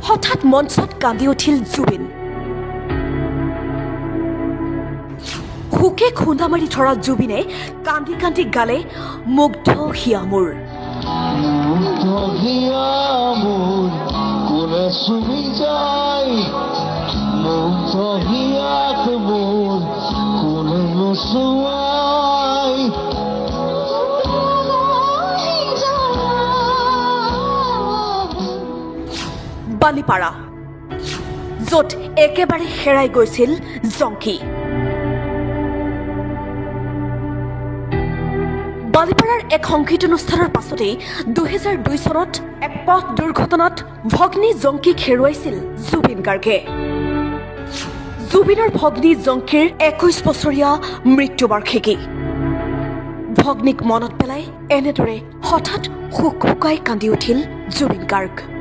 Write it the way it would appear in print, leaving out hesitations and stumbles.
হঠাৎ মঞ্চত কান্দি উঠিল জুবিন। হুকে খুন্দা মাৰি ধৰা জুবিনে কান্দি কান্দি গালে মুগ্ধ হিয়া মোৰ। বালিপাৰা, য'ত একেবাৰে হেৰাই গৈছিল জংকি। বালিপাৰাৰ এক সংগীত অনুষ্ঠানৰ পাছতেই 2002 চনত এক পথ দুৰ্ঘটনাত ভগ্নী জংকিক হেৰুৱাইছিল জুবিন গাৰ্গে। জুবিনৰ ভগ্নী জংকিৰ 21 বছৰীয়া মৃত্যুবাৰ্ষিকী। ভগ্নীক মনত পেলাই এনেদৰে হঠাৎ হুক হুকাই কান্দি উঠিল জুবিন গাৰ্গ।